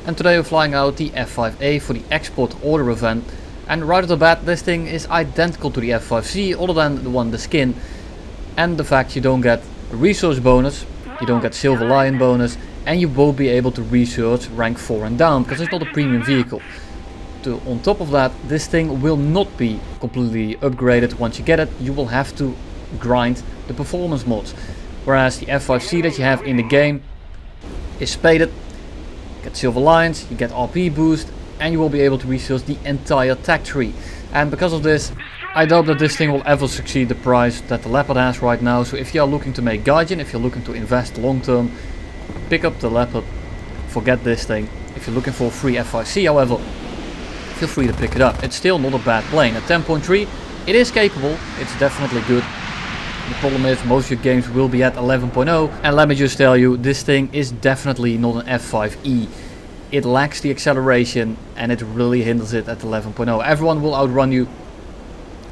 And today we're flying out the F-5A for the export order event. And right off the bat, this thing is identical to the F-5C, other than the one, the skin. And the fact you don't get a resource bonus, you don't get Silver Lion bonus, and you won't be able to research rank 4 and down, because it's not a premium vehicle. On top of that, this thing will not be completely upgraded once you get it. You will have to grind the performance mods. Whereas the F-5C that you have in the game is spaded, you get Silver Lions, you get RP boost, and you will be able to research the entire tech tree. And because of this, I doubt that this thing will ever succeed the price that the Leopard has right now. So if you are looking to make Gaijin, if you're looking to invest long term, pick up the Leopard, forget this thing. If you're looking for a free F-5C, however, feel free to pick it up. It's still not a bad plane. At 10.3, it is capable, it's definitely good. The problem is most of your games will be at 11.0, and let me just tell you, this thing is definitely not an F5E. It lacks the acceleration and it really hinders it at 11.0. Everyone will outrun you.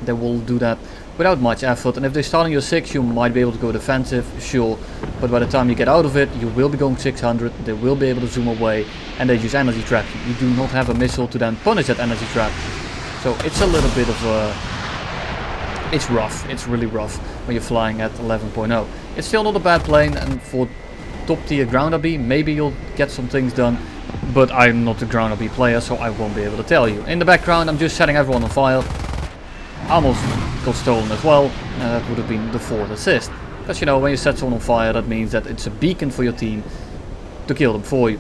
They will do that without much effort, and if they start on your 6, you might be able to go defensive, sure, but by the time you get out of it, you will be going 600, they will be able to zoom away, and they use energy trap. You do not have a missile to then punish that energy trap, so it's a little bit of a... it's rough, it's really rough when you're flying at 11.0. It's still not a bad plane, and for top tier ground RB, maybe you'll get some things done, but I'm not a ground RB player, so I won't be able to tell you. In the background, I'm just setting everyone on fire. Almost got stolen as well, and that would have been the 4th assist. Because you know, when you set someone on fire, that means that it's a beacon for your team to kill them for you.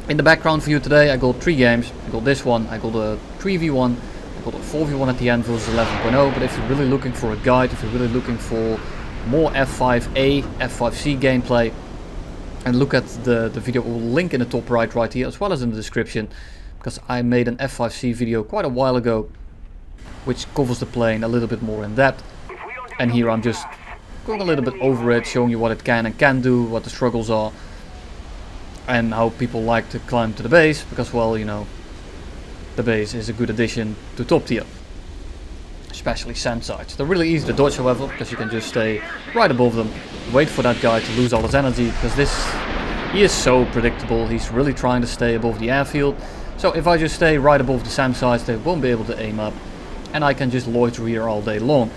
In the background for you today, I got 3 games. I got this one, I got a 3v1, I got a 4v1 at the end versus 11.0. But if you're really looking for a guide, if you're really looking for more F-5A, F-5C gameplay, and look at the video, we'll link in the top right here, as well as in the description, because I made an F-5C video quite a while ago, which covers the plane a little bit more in depth. And here I'm just going a little bit over it, showing you what it can and can't do, what the struggles are, and how people like to climb to the base, because, well, you know, the base is a good addition to top tier, especially sand sites. They're really easy to dodge, however, because you can just stay right above them, wait for that guy to lose all his energy, because he is so predictable. He's really trying to stay above the airfield, so if I just stay right above the sand sites, they won't be able to aim up, and I can just loiter here all day long.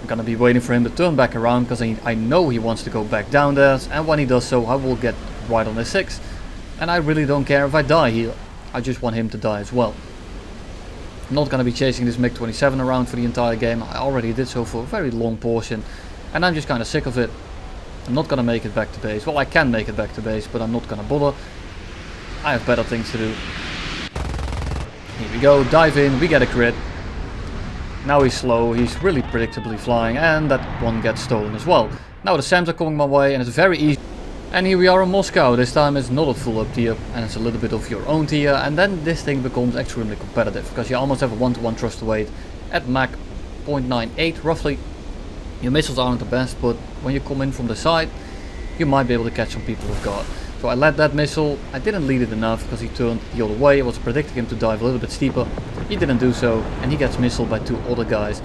I'm gonna be waiting for him to turn back around, because I know he wants to go back down there, and when he does so, I will get right on his 6, and I really don't care if I die here. I just want him to die as well. I'm not gonna be chasing this MiG-27 around for the entire game. I already did so for a very long portion, and I'm just kind of sick of it. I'm not gonna make it back to base. Well, I can make it back to base, but I'm not gonna bother. I have better things to do. Here we go, dive in, we get a crit. Now he's slow, he's really predictably flying, and that one gets stolen as well. Now the SAMs are coming my way, and it's very easy. And here we are in Moscow. This time it's not a full up tier, and it's a little bit of your own tier, and then this thing becomes extremely competitive, because you almost have a 1-to-1 thrust to weight at Mach 0.98 roughly. Your missiles aren't the best, but when you come in from the side, you might be able to catch some people with guard. So I led that missile. I didn't lead it enough because he turned the other way. I was predicting him to dive a little bit steeper. He didn't do so, and he gets missiled by 2 other guys,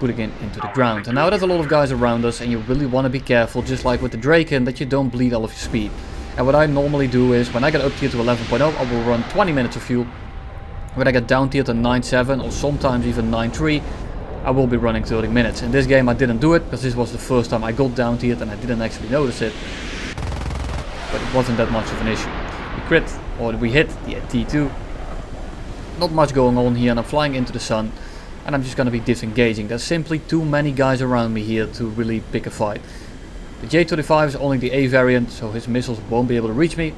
putting him into the ground. And now there's a lot of guys around us, and you really want to be careful, just like with the Draken, that you don't bleed all of your speed. And what I normally do is, when I get up tier to 11.0, I will run 20 minutes of fuel. When I get down tier to 9.7 or sometimes even 9.3, I will be running 30 minutes. In this game I didn't do it, because this was the first time I got down tiered and I didn't actually notice it. But it wasn't that much of an issue. We crit, or we hit the T2. Not much going on here, and I'm flying into the sun. And I'm just going to be disengaging. There's simply too many guys around me here to really pick a fight. The J-35 is only the A variant, so his missiles won't be able to reach me.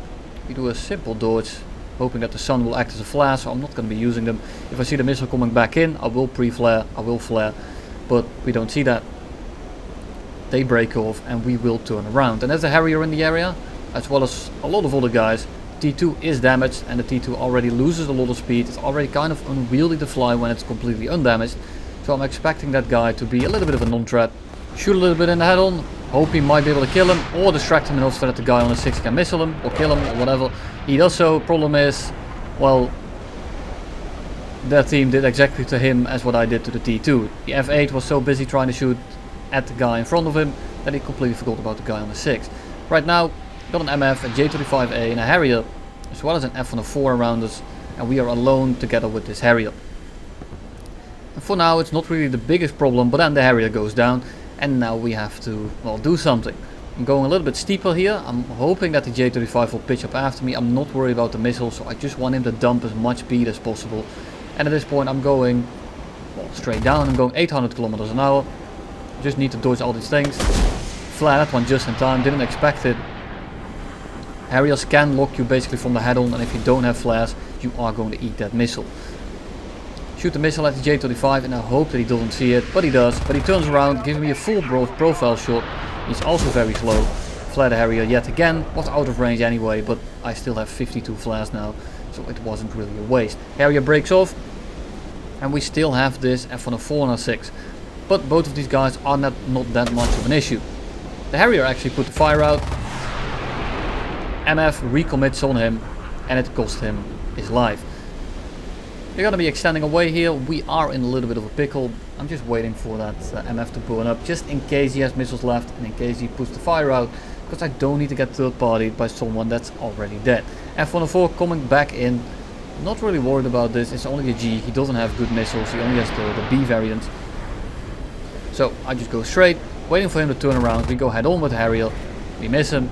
We do a simple dodge, hoping that the sun will act as a flare, so I'm not going to be using them. If I see the missile coming back in, I will pre-flare, I will flare, but we don't see that. They break off and we will turn around. And there's a Harrier in the area, as well as a lot of other guys. T2 is damaged, and the T2 already loses a lot of speed. It's already kind of unwieldy to fly when it's completely undamaged, so I'm expecting that guy to be a little bit of a non-threat. Shoot a little bit in the head-on, hope he might be able to kill him, or distract him enough so that the guy on the 6 can missile him, or kill him, or whatever. He does so. Problem is, well, their team did exactly to him as what I did to the T2. The F8 was so busy trying to shoot at the guy in front of him that he completely forgot about the guy on the 6. Right now, Got an MF, a J35A and a Harrier, as well as an F-104 around us, and we are alone together with this Harrier. And for now it's not really the biggest problem, but then the Harrier goes down and now we have to, well, do something. I'm going a little bit steeper here. I'm hoping that the J35 will pitch up after me. I'm not worried about the missiles, so I just want him to dump as much speed as possible. And at this point I'm going, well, straight down. I'm going 800 kilometers an hour. Just need to dodge all these things. Flare that one just in time, didn't expect it. Harriers can lock you basically from the head on, and if you don't have flares, you are going to eat that missile. Shoot the missile at the J35 and I hope that he doesn't see it, but he does. But he turns around, giving me a full profile shot. He's also very slow. Flare the Harrier yet again, was out of range anyway, but I still have 52 flares now, so it wasn't really a waste. Harrier breaks off, and we still have this F-104 on our 6. But both of these guys are not that much of an issue. The Harrier actually put the fire out. MF recommits on him, and it cost him his life. We're going to be extending away here. We are in a little bit of a pickle. I'm just waiting for that MF to burn up, just in case he has missiles left and in case he puts the fire out, because I don't need to get third partied by someone that's already dead. F-104 coming back in. Not really worried about this. It's only a G. He doesn't have good missiles. He only has the B variant. So I just go straight, waiting for him to turn around. We go head on with Harrier. We miss him.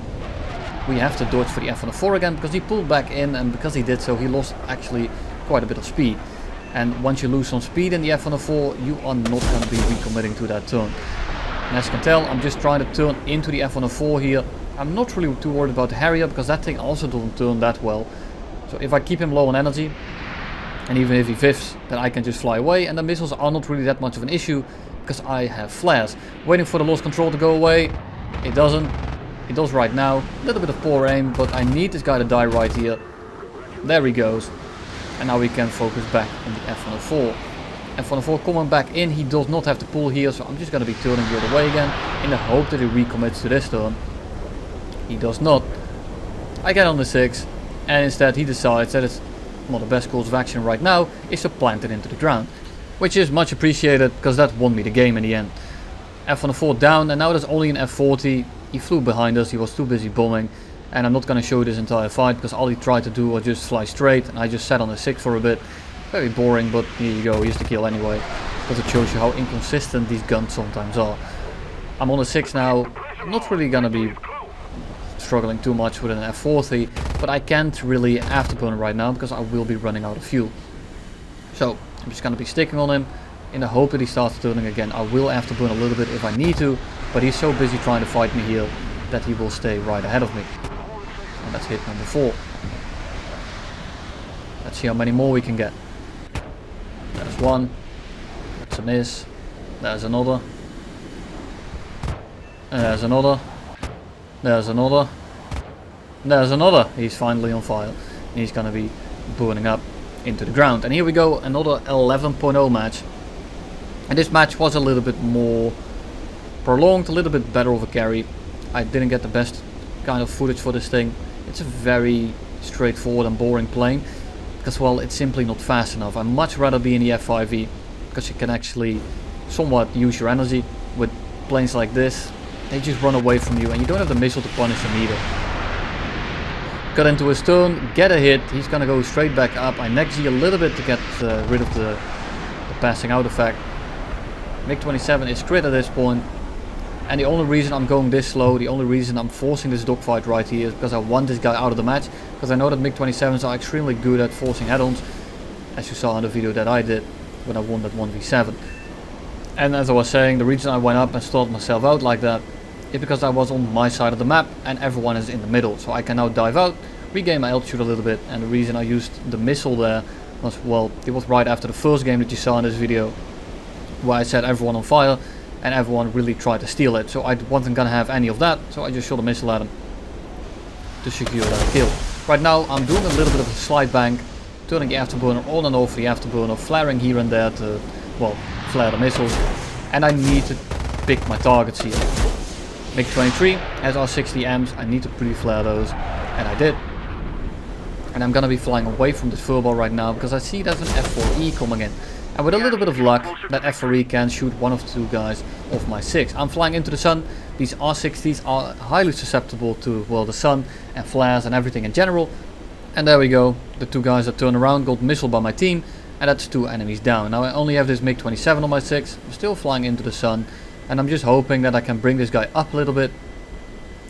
We have to dodge for the F-104 again because he pulled back in, and because he did so he lost actually quite a bit of speed. And once you lose some speed in the F-104, you are not going to be recommitting to that turn. And as you can tell, I'm just trying to turn into the F-104 here. I'm not really too worried about the Harrier because that thing also doesn't turn that well. So if I keep him low on energy, and even if he fifths, then I can just fly away, and the missiles are not really that much of an issue because I have flares. Waiting for the lost control to go away. It doesn't. It does right now. A little bit of poor aim, but I need this guy to die right here. There he goes. And now we can focus back on the F-104. F-104 coming back in. He does not have to pull here, so I'm just going to be turning the other way again in the hope that he recommits to this turn. He does not. I get on the 6, and instead he decides that it's not the best course of action right now is to plant it into the ground, which is much appreciated because that won me the game in the end. F-104 down, and now there's only an F-40. He flew behind us, he was too busy bombing, and I'm not going to show this entire fight because all he tried to do was just fly straight, and I just sat on the 6 for a bit. Very boring, but here you go, here's the kill anyway, because it shows you how inconsistent these guns sometimes are. I'm on the 6 now. I'm not really going to be struggling too much with an F-40, but I can't really afterburn right now because I will be running out of fuel. So I'm just going to be sticking on him in the hope that he starts turning again. I will afterburn a little bit if I need to, but he's so busy trying to fight me here that he will stay right ahead of me. And that's hit number 4. Let's see how many more we can get. There's one. That's a miss. There's another. And there's another. There's another. There's another. He's finally on fire. He's gonna be burning up into the ground. And here we go, another 11.0 match. And this match was a little bit more prolonged, a little bit better of a carry. I didn't get the best kind of footage for this thing. It's a very straightforward and boring plane because, well, it's simply not fast enough. I'd much rather be in the F-5A because you can actually somewhat use your energy. With planes like this, they just run away from you and you don't have the missile to punish them either. Got into his turn, get a hit, he's gonna go straight back up. I next G a little bit to get rid of the passing out effect. MiG-27 is crit at this point. And the only reason I'm going this slow, the only reason I'm forcing this dogfight right here is because I want this guy out of the match. Because I know that MiG-27s are extremely good at forcing head-ons, as you saw in the video that I did when I won that 1v7. And as I was saying, the reason I went up and stalled myself out like that is because I was on my side of the map and everyone is in the middle. So I can now dive out, regain my altitude a little bit, and the reason I used the missile there was, well, it was right after the first game that you saw in this video where I set everyone on fire and everyone really tried to steal it. So I wasn't gonna have any of that, so I just shot a missile at him to secure that kill. Right now I'm doing a little bit of a slide bank, turning the afterburner on and off the afterburner, flaring here and there to, well, flare the missiles, and I need to pick my targets here. MiG-23 has our 60 Ms, I need to pre-flare those, and I did. And I'm gonna be flying away from this furball right now because I see there's an F-4E coming in. And with a little bit of luck, that F-5A can shoot one of the two guys off my 6. I'm flying into the sun. These R60s are highly susceptible to, well, the sun and flares and everything in general. And there we go. The two guys that turned around got missiled by my team. And that's 2 enemies down. Now I only have this MiG-27 on my 6. I'm still flying into the sun. And I'm just hoping that I can bring this guy up a little bit.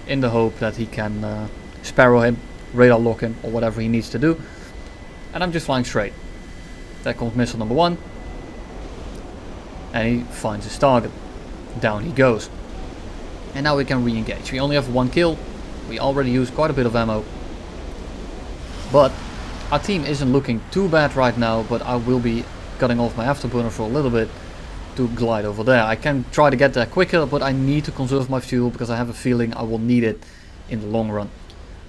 In the hope that he can sparrow him, radar lock him, or whatever he needs to do. And I'm just flying straight. There comes missile number 1. And he finds his target. Down he goes. And now we can re-engage. We only have 1 kill. We already used quite a bit of ammo. But our team isn't looking too bad right now. But I will be cutting off my afterburner for a little bit to glide over there. I can try to get there quicker, but I need to conserve my fuel because I have a feeling I will need it in the long run.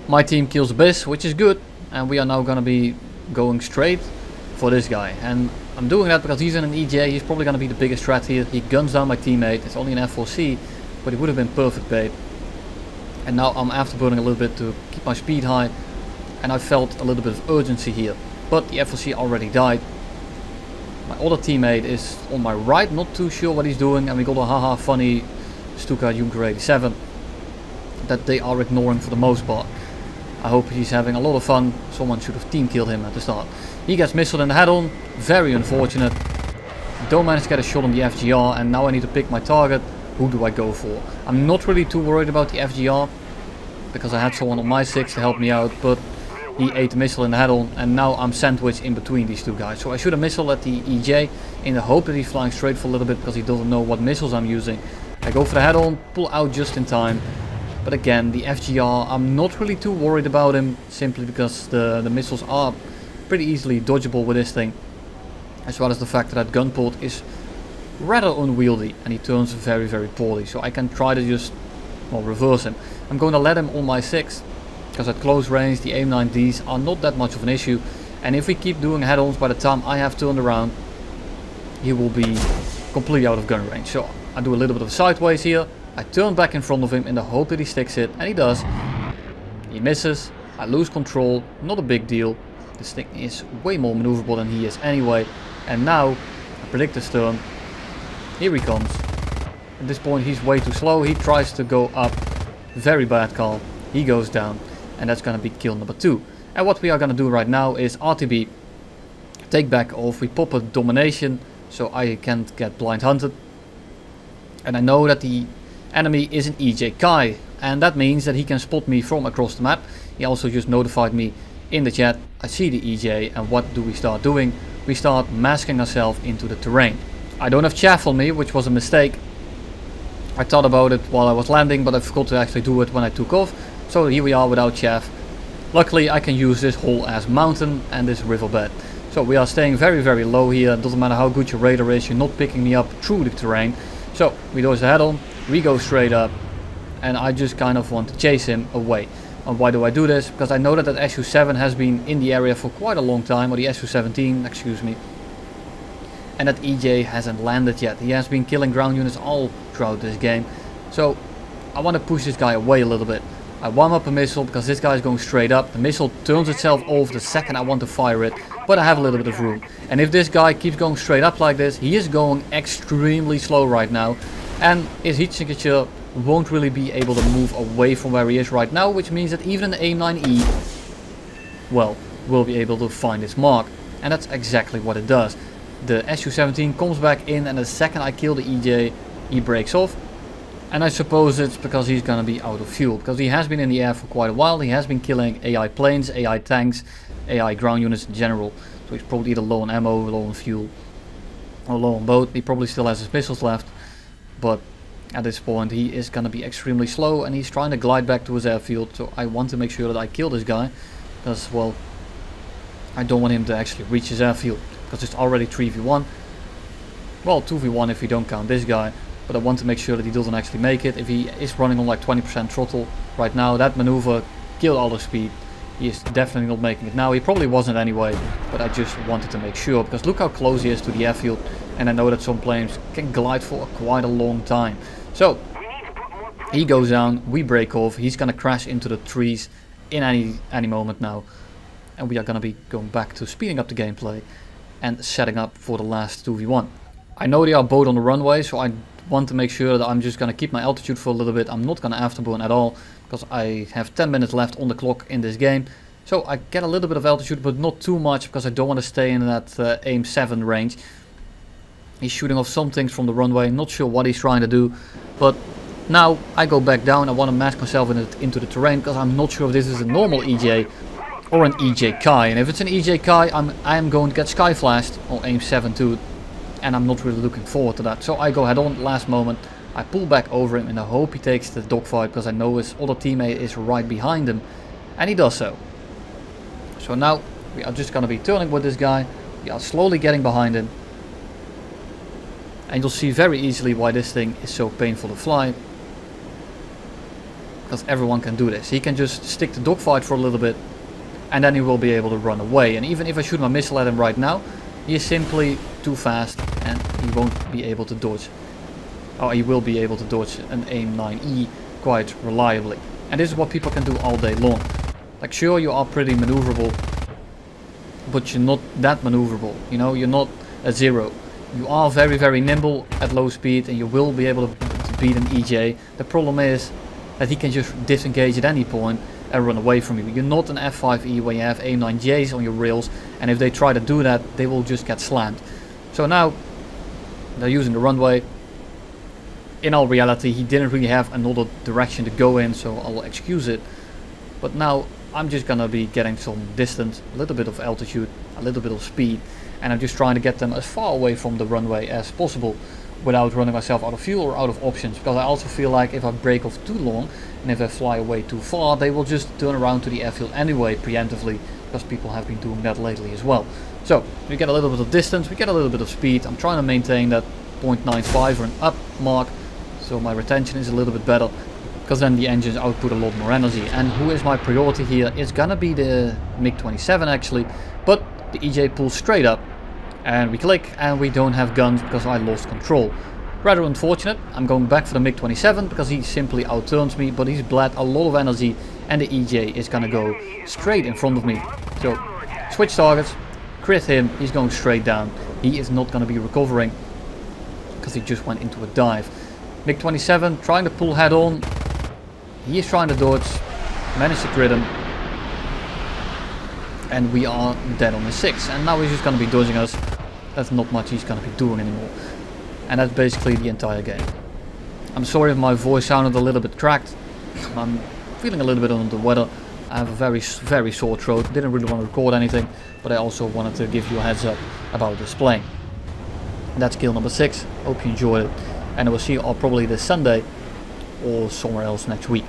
My team kills Abyss, which is good. And we are now going to be going straight for this guy. And I'm doing that because he's in an EJ. He's probably going to be the biggest threat here. He guns down my teammate. It's only an F4C, but it would have been perfect bait. And now I'm afterburning a little bit to keep my speed high. And I felt a little bit of urgency here. But the F4C already died. My other teammate is on my right, not too sure what he's doing. And we got a haha funny Stuka Junker 87 that they are ignoring for the most part. I hope he's having a lot of fun. Someone should have team killed him at the start. He gets missiled in the head on. Very unfortunate. Don't manage to get a shot on the FGR. And now I need to pick my target. Who do I go for? I'm not really too worried about the FGR. Because I had someone on my 6 to help me out. But he ate the missile in the head on. And now I'm sandwiched in between these two guys. So I shoot a missile at the EJ. In the hope that he's flying straight for a little bit. Because he doesn't know what missiles I'm using. I go for the head on. Pull out just in time. But again, the FGR, I'm not really too worried about him. Simply because the missiles are pretty easily dodgeable with this thing. As well as the fact that that gun port is rather unwieldy. And he turns very, very poorly. So I can try to just, well, reverse him. I'm going to let him on my 6. Because at close range, the AIM-9Ds are not that much of an issue. And if we keep doing head-ons, by the time I have turned around, he will be completely out of gun range. So I do a little bit of sideways here. I turn back in front of him in the hope that he sticks it. And he does. He misses. I lose control. Not a big deal. This thing is way more maneuverable than he is anyway. And now, I predict his turn. Here he comes. At this point he's way too slow. He tries to go up. Very bad call. He goes down. And that's going to be kill number 2. And what we are going to do right now is RTB. Take back off. We pop a domination. So I can't get blind hunted. And I know that the enemy is an EJ Kai. And that means that he can spot me from across the map. He also just notified me in the chat. I see the EJ, and what do we start doing? We start masking ourselves into the terrain. I don't have chaff on me, which was a mistake. I thought about it while I was landing, but I forgot to actually do it when I took off. So here we are without chaff. Luckily I can use this whole ass mountain and this riverbed. So we are staying very, very low here. It doesn't matter how good your radar is, you're not picking me up through the terrain. So we dodge the head on, we go straight up, and I just kind of want to chase him away. And why do I do this? Because I know that that SU-7 has been in the area for quite a long time, or the SU-17, excuse me. And that EJ hasn't landed yet. He has been killing ground units all throughout this game. So I want to push this guy away a little bit. I warm up a missile because this guy is going straight up. The missile turns itself off the second I want to fire it, but I have a little bit of room. And if this guy keeps going straight up like this, he is going extremely slow right now. And his heat signature won't really be able to move away from where he is right now, which means that even an AIM-9E, well, will be able to find its mark. And that's exactly what it does. The SU-17 comes back in, and the second I kill the EJ, he breaks off. And I suppose it's because he's gonna be out of fuel, because he has been in the air for quite a while. He has been killing AI planes, AI tanks, AI ground units in general. So he's probably either low on ammo, low on fuel, or low on both. He probably still has his missiles left, but at this point he is gonna be extremely slow, and he's trying to glide back to his airfield. So I want to make sure that I kill this guy, because, well, I don't want him to actually reach his airfield, because it's already 3v1. Well, 2v1 if you don't count this guy. But I want to make sure that he doesn't actually make it. If he is running on like 20% throttle right now, that maneuver killed all the speed. He is definitely not making it now. He probably wasn't anyway, but I just wanted to make sure, because look how close he is to the airfield, and I know that some planes can glide for quite a long time. So he goes down, we break off. He's gonna crash into the trees in any moment now, and we are gonna be going back to speeding up the gameplay. and setting up for the last 2v1. I know they are both on the runway, so I want to make sure that I'm just going to keep my altitude for a little bit. I'm not going to afterburn at all, because I have 10 minutes left on the clock in this game. So I get a little bit of altitude, but not too much, because I don't want to stay in that aim 7 range. He's shooting off some things from the runway, not sure what he's trying to do. But now I go back down. I want to mask myself into the terrain, because I'm not sure if this is a normal EJ or an EJ Kai. And if it's an EJ Kai, I am going to get sky flashed on aim 7 too. And I'm not really looking forward to that. So I go head on last moment. I pull back over him and I hope he takes the dogfight, because I know his other teammate is right behind him. And he does so. So now we are just going to be turning with this guy. We are slowly getting behind him. And you'll see very easily why this thing is so painful to fly. Because everyone can do this. He can just stick the dogfight for a little bit. And then he will be able to run away. And even if I shoot my missile at him right now, he is simply too fast and he won't be able to dodge. Or he will be able to dodge an aim 9E quite reliably. And this is what people can do all day long. Like, sure, you are pretty maneuverable, but you're not that maneuverable. You know, you're not a 0. You are very, very nimble at low speed, and you will be able to beat an EJ. The problem is that he can just disengage at any point and run away from you. You're not an F-5A where you have aim 9Js on your rails, and if they try to do that, they will just get slammed. So now they're using the runway. In all reality, he didn't really have another direction to go in, so I'll excuse it. But now I'm just gonna be getting some distance, a little bit of altitude, a little bit of speed, and I'm just trying to get them as far away from the runway as possible without running myself out of fuel or out of options, because I also feel like if I break off too long and if I fly away too far, they will just turn around to the airfield anyway preemptively, because people have been doing that lately as well. So we get a little bit of distance, we get a little bit of speed. I'm trying to maintain that 0.95 or an up mark, so my retention is a little bit better, because then the engines output a lot more energy. And who is my priority here? It's gonna be the MiG-27 actually, but the EJ pulls straight up and we click and we don't have guns because I lost control. Rather unfortunate. I'm going back for the MiG-27 because he simply outturns me, but he's bled a lot of energy and the EJ is gonna go straight in front of me. So switch targets, crit him, he's going straight down. He is not gonna be recovering because he just went into a dive. MiG-27 trying to pull head on. He is trying to dodge, managed to crit him, and we are dead on the 6. And now he's just going to be dodging us. That's not much he's going to be doing anymore. And that's basically the entire game. I'm sorry if my voice sounded a little bit cracked. I'm feeling a little bit under the weather. I have a very sore throat. Didn't really want to record anything, but I also wanted to give you a heads up about this plane. That's kill number 6. Hope you enjoyed it. And I will see you all probably this Sunday or somewhere else next week.